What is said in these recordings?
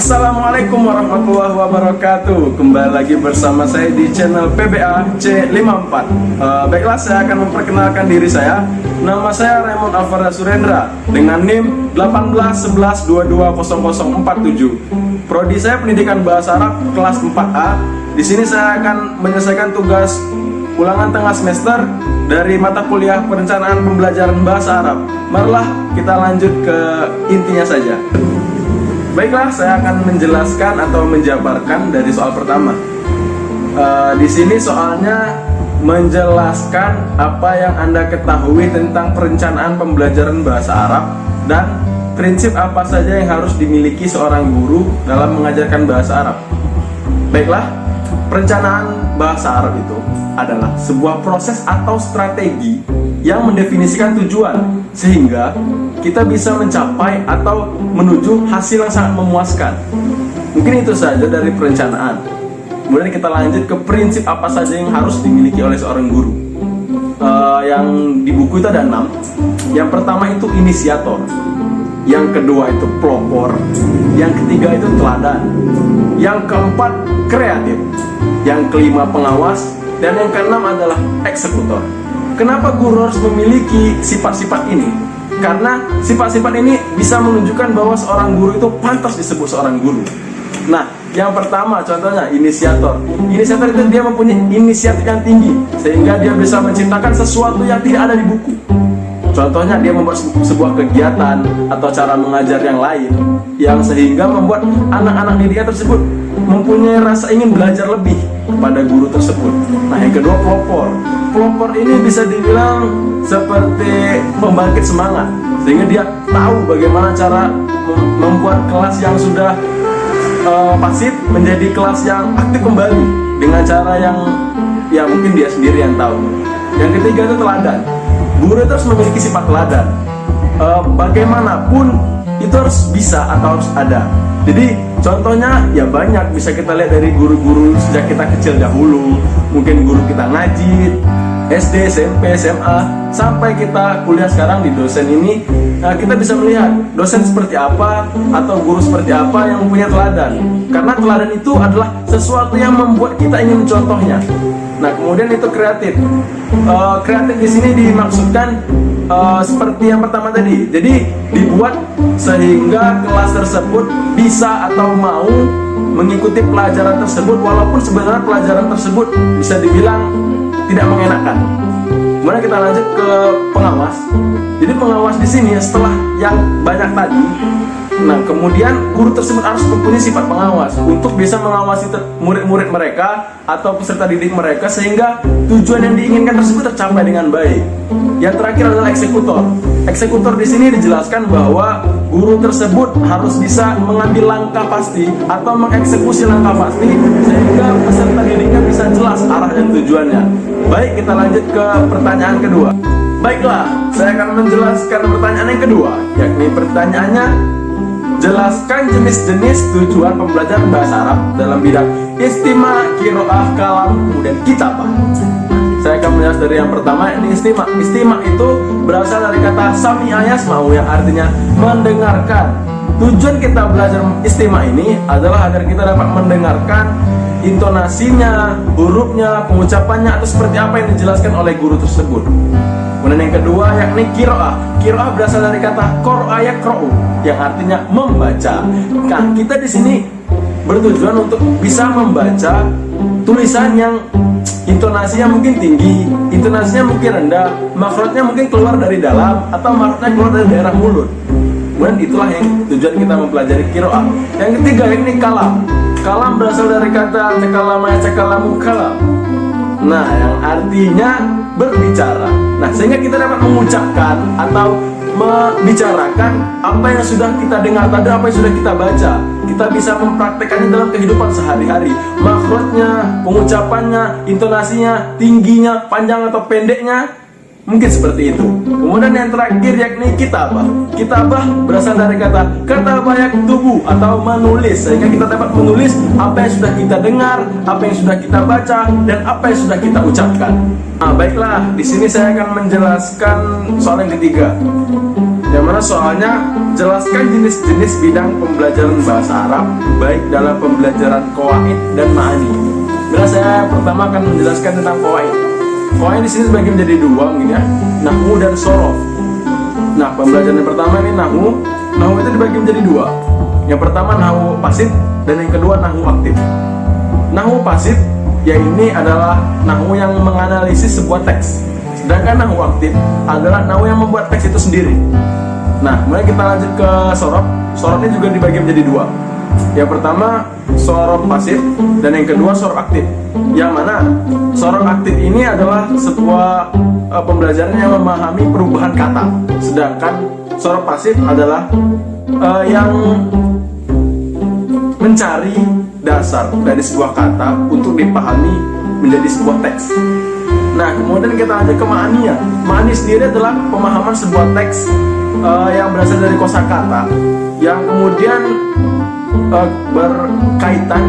Assalamualaikum warahmatullahi wabarakatuh. Kembali lagi bersama saya di channel PBA C54. Baiklah, saya akan memperkenalkan diri saya. Nama saya Raymond Alvara Surendra dengan NIM 1811220047. Prodi saya Pendidikan Bahasa Arab kelas 4A. Di sini saya akan menyelesaikan tugas ulangan tengah semester dari mata kuliah Perencanaan Pembelajaran Bahasa Arab. Marilah kita lanjut ke intinya saja. Baiklah, saya akan menjelaskan atau menjabarkan dari soal pertama. Di sini soalnya menjelaskan apa yang Anda ketahui tentang perencanaan pembelajaran bahasa Arab dan prinsip apa saja yang harus dimiliki seorang guru dalam mengajarkan bahasa Arab. Baiklah, perencanaan bahasa Arab itu adalah sebuah proses atau strategi yang mendefinisikan tujuan sehingga kita bisa mencapai atau menuju hasil yang sangat memuaskan. Mungkin itu saja dari perencanaan. Kemudian kita lanjut ke prinsip apa saja yang harus dimiliki oleh seorang guru. Yang di buku itu ada 6. Yang pertama itu inisiator, yang kedua itu pelopor, yang ketiga itu teladan, yang keempat kreatif, yang kelima pengawas, dan yang keenam adalah eksekutor. Kenapa guru harus memiliki sifat-sifat ini? Karena sifat-sifat ini bisa menunjukkan bahwa seorang guru itu pantas disebut seorang guru. Nah, yang pertama contohnya inisiator. Inisiator itu dia mempunyai inisiatif yang tinggi sehingga dia bisa menciptakan sesuatu yang tidak ada di buku. Contohnya dia membuat sebuah kegiatan atau cara mengajar yang lain yang sehingga membuat anak-anak didiknya tersebut mempunyai rasa ingin belajar lebih kepada guru tersebut. Nah, yang kedua pelopor. Pelopor ini bisa dibilang seperti pembangkit semangat sehingga dia tahu bagaimana cara membuat kelas yang sudah pasif menjadi kelas yang aktif kembali dengan cara yang mungkin dia sendiri yang tahu. Yang ketiga itu teladan. Guru itu harus memiliki sifat teladan. Bagaimanapun itu harus bisa atau harus ada. Jadi contohnya ya banyak, bisa kita lihat dari guru-guru sejak kita kecil dahulu. Mungkin guru kita ngaji SD, SMP, SMA, sampai kita kuliah sekarang di dosen ini. Kita bisa melihat dosen seperti apa atau guru seperti apa yang mempunyai teladan. Karena teladan itu adalah sesuatu yang membuat kita ingin mencontohnya. Nah, kemudian itu kreatif. Kreatif di sini dimaksudkan seperti yang pertama tadi. Jadi dibuat sehingga kelas tersebut bisa atau mau mengikuti pelajaran tersebut walaupun sebenarnya pelajaran tersebut bisa dibilang tidak mengenakan. Kemudian kita lanjut ke pengawas. Jadi pengawas di sini setelah yang banyak tadi, nah kemudian guru tersebut harus mempunyai sifat pengawas untuk bisa mengawasi murid-murid mereka atau peserta didik mereka sehingga tujuan yang diinginkan tersebut tercapai dengan baik. Yang terakhir adalah eksekutor. Eksekutor di sini dijelaskan bahwa guru tersebut harus bisa mengambil langkah pasti atau mengeksekusi langkah pasti sehingga peserta didiknya bisa jelas arah dan tujuannya. Baik, kita lanjut ke pertanyaan kedua. Baiklah, saya akan menjelaskan pertanyaan yang kedua, yakni pertanyaannya, jelaskan jenis-jenis tujuan pembelajaran bahasa Arab dalam bidang istima, qiraah, kalam, kemudian kitabah. Saya akan menjelaskan dari yang pertama, ini istima. Istima itu berasal dari kata sami'a yasma'u yang artinya mendengarkan. Tujuan kita belajar istima ini adalah agar kita dapat mendengarkan intonasinya, hurufnya, pengucapannya, atau seperti apa yang dijelaskan oleh guru tersebut. Kemudian yang kedua yakni qiraah. Qiraah berasal dari kata qara'a yaqra'u yang artinya membaca. Nah, kita di sini bertujuan untuk bisa membaca tulisan yang intonasinya mungkin tinggi, intonasinya mungkin rendah, makhrajnya mungkin keluar dari dalam atau makhrajnya keluar dari daerah mulut. Kemudian itulah yang tujuan kita mempelajari qiraah. Yang ketiga yakni kalam. Kalam berasal dari kata takalama takalamu kalam. Nah, yang artinya berbicara. Nah, sehingga kita dapat mengucapkan atau membicarakan apa yang sudah kita dengar tadi, apa yang sudah kita baca. Kita bisa mempraktekannya dalam kehidupan sehari-hari. Makhrajnya, pengucapannya, intonasinya, tingginya, panjang atau pendeknya, mungkin seperti itu. Kemudian yang terakhir yakni kitabah. Kitabah berasal dari kata katabah yaktubu atau menulis, sehingga kita dapat menulis apa yang sudah kita dengar, apa yang sudah kita baca, dan apa yang sudah kita ucapkan. Nah, baiklah, di sini saya akan menjelaskan soal yang ketiga. Yang mana soalnya jelaskan jenis-jenis bidang pembelajaran bahasa Arab baik dalam pembelajaran qawaid dan ma'ani. Bila saya pertama akan menjelaskan tentang qawaid. Qawaid di sini dibagi menjadi dua mungkin ya, nahwu dan shorof. Nah, pembelajaran yang pertama ini nahwu. Nahwu itu dibagi menjadi dua. Yang pertama nahwu pasif dan yang kedua nahwu aktif. Nahwu pasif ya ini adalah nahwu yang menganalisis sebuah teks. Sedangkan nahwu aktif adalah nahwu yang membuat teks itu sendiri. Nah, kemudian kita lanjut ke shorof. Shorof ini juga dibagi menjadi dua. Yang pertama shorof pasif dan yang kedua shorof aktif. Yang mana shorof aktif ini adalah sebuah pembelajaran yang memahami perubahan kata. Sedangkan shorof pasif adalah yang mencari dasar dari sebuah kata untuk dipahami menjadi sebuah teks. Nah, kemudian kita lanjut ke ma'aniya. Ma'ani sendiri adalah pemahaman sebuah teks yang berasal dari kosakata yang kemudian berkaitan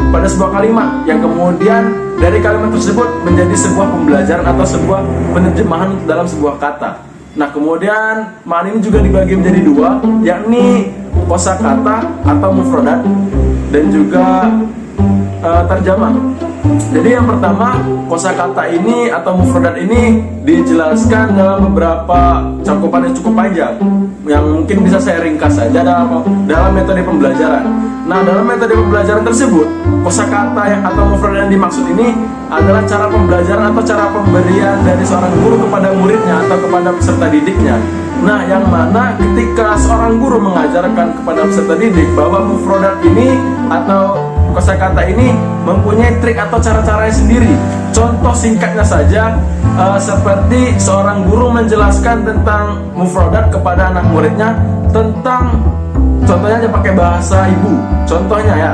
pada sebuah kalimat yang kemudian dari kalimat tersebut menjadi sebuah pembelajaran atau sebuah penerjemahan dalam sebuah kata. Nah, kemudian ma'ani ini juga dibagi menjadi dua, yakni kosakata atau mufradat dan juga terjemah. Jadi yang pertama, kosakata ini atau mufradat ini dijelaskan dalam beberapa cakupan yang cukup panjang yang mungkin bisa saya ringkas saja dalam metode pembelajaran. Nah, dalam metode pembelajaran tersebut, kosakata yang atau mufradat yang dimaksud ini adalah cara pembelajaran atau cara pemberian dari seorang guru kepada muridnya atau kepada peserta didiknya. Nah, yang mana ketika seorang guru mengajarkan kepada peserta didik bahwa mufradat ini atau kosakata ini mempunyai trik atau cara-caranya sendiri. Contoh singkatnya saja, seperti seorang guru menjelaskan tentang mufradat kepada anak muridnya tentang, contohnya aja pakai bahasa ibu. Contohnya ya,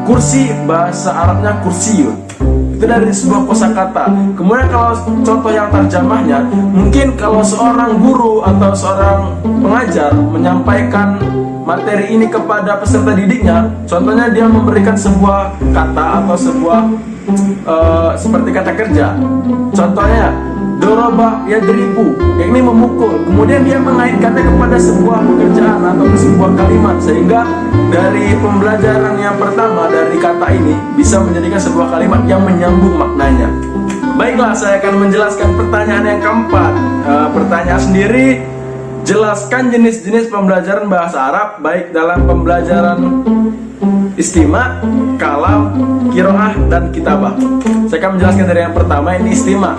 kursi, bahasa Arabnya kursiyun. Itu dari sebuah kosakata. Kemudian kalau contoh yang terjemahnya, mungkin kalau seorang guru atau seorang pengajar menyampaikan materi ini kepada peserta didiknya, contohnya dia memberikan sebuah kata atau sebuah seperti kata kerja. Contohnya doroba yadribu, yakni memukul. Kemudian dia mengaitkannya kepada sebuah pekerjaan atau sebuah kalimat, sehingga dari pembelajaran yang pertama dari kata ini bisa menjadikan sebuah kalimat yang menyambung maknanya. Baiklah, saya akan menjelaskan pertanyaan yang keempat. Pertanyaan sendiri, jelaskan jenis-jenis pembelajaran bahasa Arab baik dalam pembelajaran istima, kalam, kiroah, dan kitabah. Saya akan menjelaskan dari yang pertama, ini istima.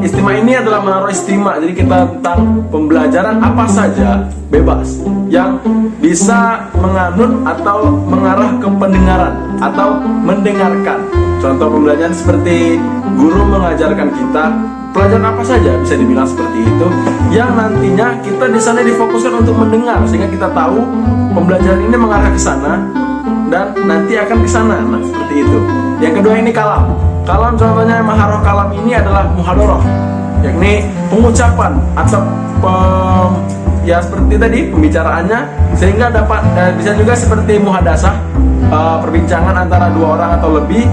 Istima ini adalah menaruh istima. Jadi kita tentang pembelajaran apa saja bebas yang bisa menganut atau mengarah ke pendengaran atau mendengarkan. Contoh pembelajaran seperti guru mengajarkan kita pelajaran apa saja, bisa dibilang seperti itu, yang nantinya kita di sana difokuskan untuk mendengar sehingga kita tahu pembelajaran ini mengarah ke sana dan nanti akan di sana. Nah, seperti itu. Yang kedua ini kalam. Kalam contohnya maharoh kalam ini adalah muhadharah, yakni pengucapan atau ya seperti tadi pembicaraannya, sehingga dapat bisa juga seperti muhadasah, perbincangan antara dua orang atau lebih.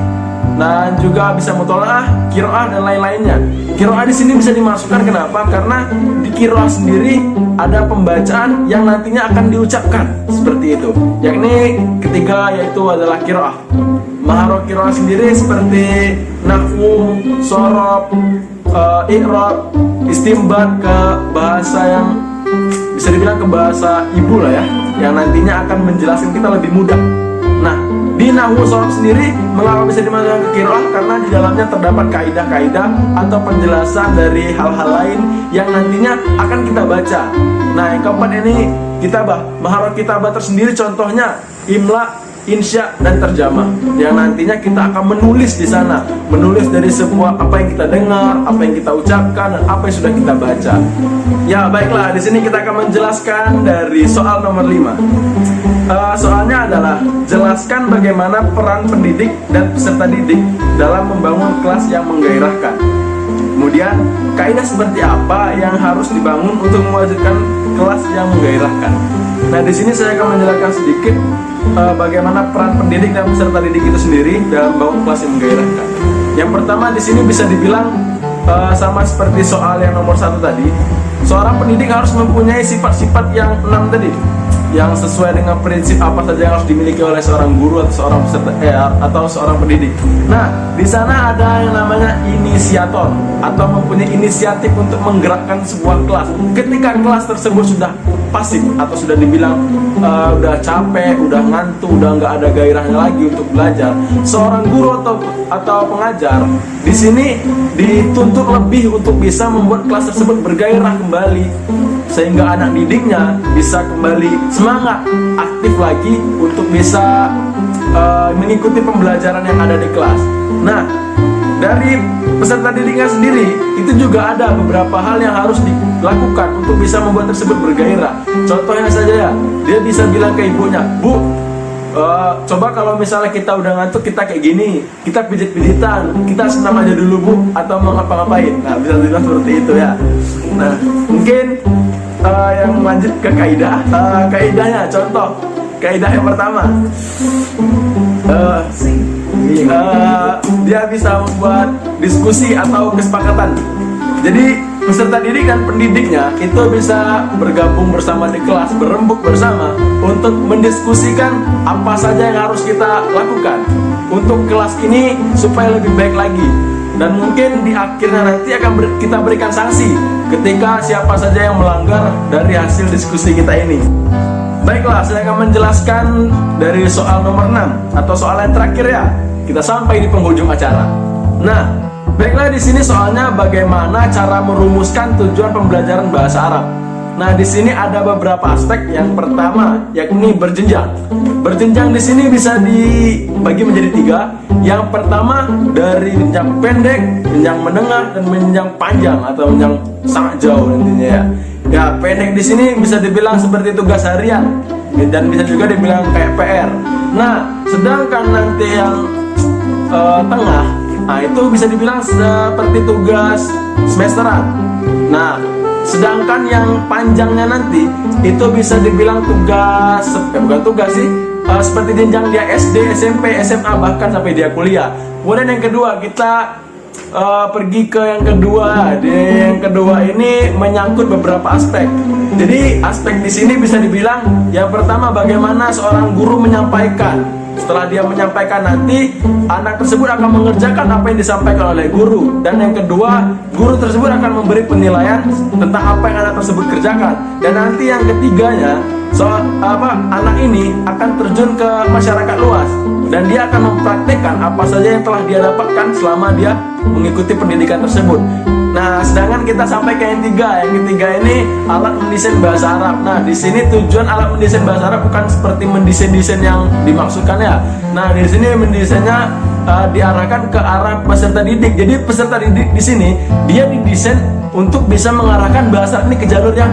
Nah, juga bisa mutolaah, kiroah, dan lain-lainnya. Kiroah di sini bisa dimasukkan, kenapa? Karena di kiroah sendiri ada pembacaan yang nantinya akan diucapkan seperti itu. Yakni ketiga yaitu adalah kiroah. Maharoh kiroah sendiri seperti nahwu, shorof, i'rab, istimbat ke bahasa yang bisa dibilang ke bahasa ibu lah ya, yang nantinya akan menjelaskan kita lebih mudah. Nah, di nahwu shorof sendiri mengapa bisa dimasukkan ke kiroah? Karena di dalamnya terdapat kaidah-kaidah atau penjelasan dari hal-hal lain yang nantinya akan kita baca. Nah, yang keempat ini kitabah. Maharoh kitabah tersendiri contohnya imla, insya, dan terjemah, yang nantinya kita akan menulis di sana, menulis dari sebuah apa yang kita dengar, apa yang kita ucapkan, dan apa yang sudah kita baca. Ya, baiklah, di sini kita akan menjelaskan dari soal nomor 5. Soalnya adalah jelaskan bagaimana peran pendidik dan peserta didik dalam membangun kelas yang menggairahkan. Kemudian kaidah seperti apa yang harus dibangun untuk mewujudkan kelas yang menggairahkan. Nah, di sini saya akan menjelaskan sedikit bagaimana peran pendidik dan peserta didik itu sendiri dalam membangun kelas yang menggairahkan. Yang pertama di sini bisa dibilang sama seperti soal yang nomor 1 tadi. seorang pendidik harus mempunyai sifat-sifat yang 6 tadi, yang sesuai dengan prinsip apa saja yang harus dimiliki oleh seorang guru atau seorang peserta atau seorang pendidik. Nah, di sana ada yang namanya inisiator atau mempunyai inisiatif untuk menggerakkan sebuah kelas. Ketika kelas tersebut sudah pasif atau sudah dibilang udah capek, udah ngantuk, udah nggak ada gairahnya lagi untuk belajar, seorang guru atau pengajar di sini dituntut lebih untuk bisa membuat kelas tersebut bergairah kembali, sehingga anak didiknya bisa kembali semangat, aktif lagi untuk bisa mengikuti pembelajaran yang ada di kelas. Nah, dari peserta didiknya sendiri itu juga ada beberapa hal yang harus dilakukan untuk bisa membuat tersebut bergairah. Contohnya saja ya, dia bisa bilang ke ibunya, "Bu, coba kalau misalnya kita udah ngantuk, kita kayak gini, kita pijit-pijitan, kita senam aja dulu Bu, atau mau ngapa-ngapain." Nah, bisa dibilang seperti itu ya. Nah, mungkin yang lanjut ke kaidah. Kaidahnya, contoh kaidah yang pertama, dia bisa membuat diskusi atau kesepakatan. Jadi peserta didik dan pendidiknya itu bisa bergabung bersama di kelas, berembuk bersama untuk mendiskusikan apa saja yang harus kita lakukan untuk kelas ini supaya lebih baik lagi. Dan mungkin di akhirnya nanti akan kita berikan sanksi ketika siapa saja yang melanggar dari hasil diskusi kita ini. Baiklah, saya akan menjelaskan dari soal nomor 6 atau soal yang terakhir ya. Kita sampai di penghujung acara. Nah, baiklah, di sini soalnya bagaimana cara merumuskan tujuan pembelajaran bahasa Arab. Nah, di sini ada beberapa aspek. Yang pertama yakni berjenjang. Berjenjang di sini bisa dibagi menjadi 3. Yang pertama dari jenjang pendek, jenjang menengah, dan jenjang panjang atau jenjang sangat jauh intinya ya. Ya, pendek di sini bisa dibilang seperti tugas harian dan bisa juga dibilang kayak PR. Nah, sedangkan nanti yang tengah, nah itu bisa dibilang seperti tugas semesteran. Nah, sedangkan yang panjangnya nanti itu bisa dibilang tugas, bukan tugas sih, seperti jenjang dia SD, SMP, SMA, bahkan sampai dia kuliah. Kemudian yang kedua kita pergi ke yang kedua. Yang kedua ini menyangkut beberapa aspek. Jadi aspek di sini bisa dibilang yang pertama bagaimana seorang guru menyampaikan. Setelah dia menyampaikan, nanti anak tersebut akan mengerjakan apa yang disampaikan oleh guru. Dan yang kedua, guru tersebut akan memberi penilaian tentang apa yang anak tersebut kerjakan. Dan nanti yang ketiganya, anak ini akan terjun ke masyarakat luas dan dia akan mempraktekkan apa saja yang telah dia dapatkan selama dia mengikuti pendidikan tersebut. Nah, sedangkan kita sampai ke yang ketiga. Yang ketiga ini alat mendesain bahasa Arab. Nah, di sini tujuan alat mendesain bahasa Arab bukan seperti mendesain-desain yang dimaksudkan ya. Nah, di sini mendesainnya diarahkan ke arah peserta didik. Jadi peserta didik di sini dia didesain untuk bisa mengarahkan bahasa ini ke jalur yang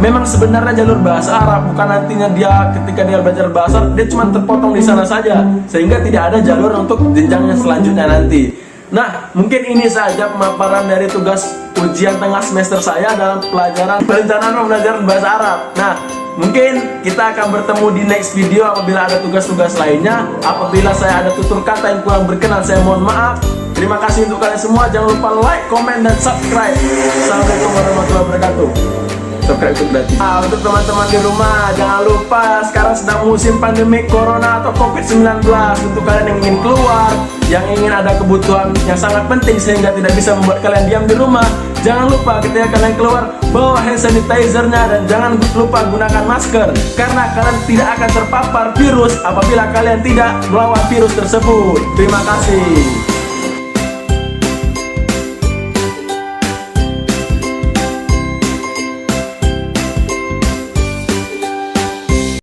memang sebenarnya jalur bahasa Arab, bukan nantinya dia ketika dia belajar bahasa Arab, dia cuma terpotong di sana saja sehingga tidak ada jalur untuk jenjangnya selanjutnya nanti. Nah, mungkin ini saja pemaparan dari tugas ujian tengah semester saya dalam perencanaan pembelajaran bahasa Arab. Nah, mungkin kita akan bertemu di next video apabila ada tugas-tugas lainnya. Apabila saya ada tutur kata yang kurang berkenan, saya mohon maaf. Terima kasih untuk kalian semua. Jangan lupa like, comment, dan subscribe. Assalamualaikum warahmatullahi wabarakatuh. Subscribe itu gratis. Untuk teman-teman di rumah, jangan lupa sekarang sedang musim pandemi Corona atau COVID-19. Untuk kalian yang ingin keluar, yang ingin ada kebutuhan yang sangat penting sehingga tidak bisa membuat kalian diam di rumah, jangan lupa ketika kalian keluar bawa hand sanitizer-nya dan jangan lupa gunakan masker, karena kalian tidak akan terpapar virus apabila kalian tidak melawan virus tersebut. Terima kasih.